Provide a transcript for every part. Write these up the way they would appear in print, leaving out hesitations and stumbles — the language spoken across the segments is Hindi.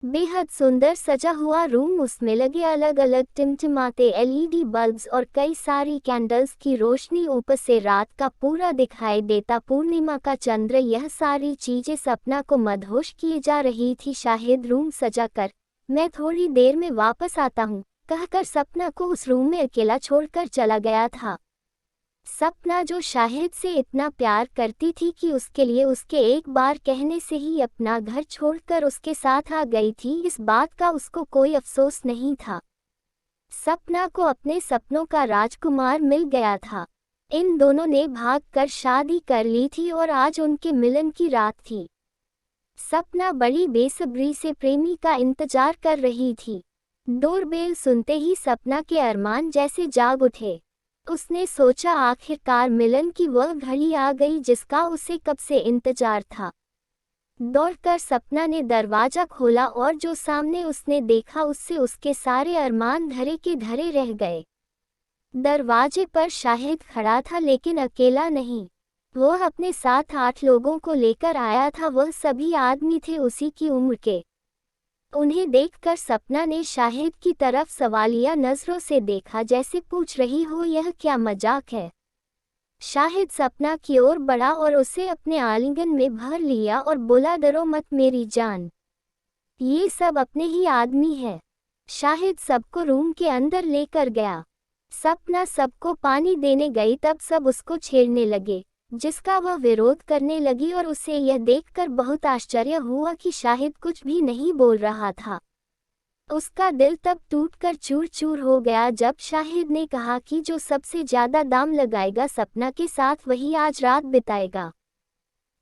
बेहद सुंदर सजा हुआ रूम, उसमें लगे अलग अलग टिमटिमाते एलईडी बल्ब्स और कई सारी कैंडल्स की रोशनी, ऊपर से रात का पूरा दिखाई देता पूर्णिमा का चंद्र, यह सारी चीजें सपना को मदहोश किए जा रही थी। शाहिद रूम सजा कर मैं थोड़ी देर में वापस आता हूँ कहकर सपना को उस रूम में अकेला छोड़कर चला गया था। सपना जो शाहिद से इतना प्यार करती थी कि उसके लिए उसके एक बार कहने से ही अपना घर छोड़कर उसके साथ आ गई थी, इस बात का उसको कोई अफसोस नहीं था। सपना को अपने सपनों का राजकुमार मिल गया था। इन दोनों ने भागकर शादी कर ली थी और आज उनके मिलन की रात थी। सपना बड़ी बेसब्री से प्रेमी का इंतजार कर रही थी। डोरबेल सुनते ही सपना के अरमान जैसे जाग उठे। उसने सोचा आखिरकार मिलन की वह घड़ी आ गई जिसका उसे कब से इंतजार था। दौड़कर सपना ने दरवाजा खोला और जो सामने उसने देखा उससे उसके सारे अरमान धरे के धरे रह गए। दरवाजे पर शाहिद खड़ा था, लेकिन अकेला नहीं। वह अपने साथ 8 लोगों को लेकर आया था। वह सभी आदमी थे उसी की उम्र के। उन्हें देखकर सपना ने शाहिद की तरफ सवालिया नजरों से देखा, जैसे पूछ रही हो यह क्या मजाक है। शाहिद सपना की ओर बढ़ा और उसे अपने आलिंगन में भर लिया और बोला, डरो मत मेरी जान, ये सब अपने ही आदमी है। शाहिद सबको रूम के अंदर लेकर गया। सपना सबको पानी देने गई, तब सब उसको छेड़ने लगे, जिसका वह विरोध करने लगी और उसे यह देखकर बहुत आश्चर्य हुआ कि शाहिद कुछ भी नहीं बोल रहा था। उसका दिल तब टूटकर चूर चूर हो गया जब शाहिद ने कहा कि जो सबसे ज्यादा दाम लगाएगा सपना के साथ वही आज रात बिताएगा।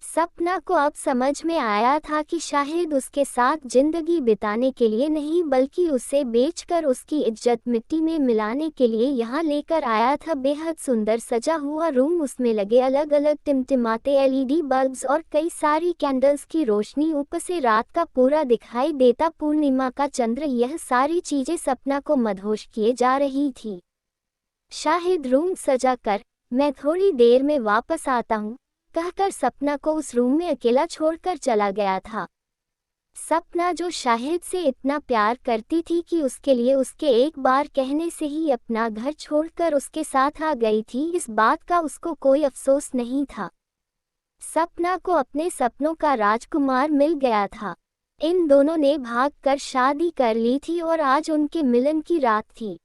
सपना को अब समझ में आया था कि शाहिद उसके साथ जिंदगी बिताने के लिए नहीं बल्कि उसे बेचकर उसकी इज्जत मिट्टी में मिलाने के लिए यहाँ लेकर आया था। बेहद सुंदर सजा हुआ रूम, उसमें लगे अलग अलग टिमटिमाते एलईडी बल्ब्स और कई सारी कैंडल्स की रोशनी, ऊपर से रात का पूरा दिखाई देता पूर्णिमा का चंद्र, यह सारी चीजें सपना को मदहोश किए जा रही थी। शाहिद रूम सजा कर मैं थोड़ी देर में वापस आता हूँ कहकर सपना को उस रूम में अकेला छोड़कर चला गया था। सपना जो शाहिद से इतना प्यार करती थी कि उसके लिए उसके एक बार कहने से ही अपना घर छोड़कर उसके साथ आ गई थी, इस बात का उसको कोई अफसोस नहीं था। सपना को अपने सपनों का राजकुमार मिल गया था। इन दोनों ने भागकर शादी कर ली थी और आज उनके मिलन की रात थी।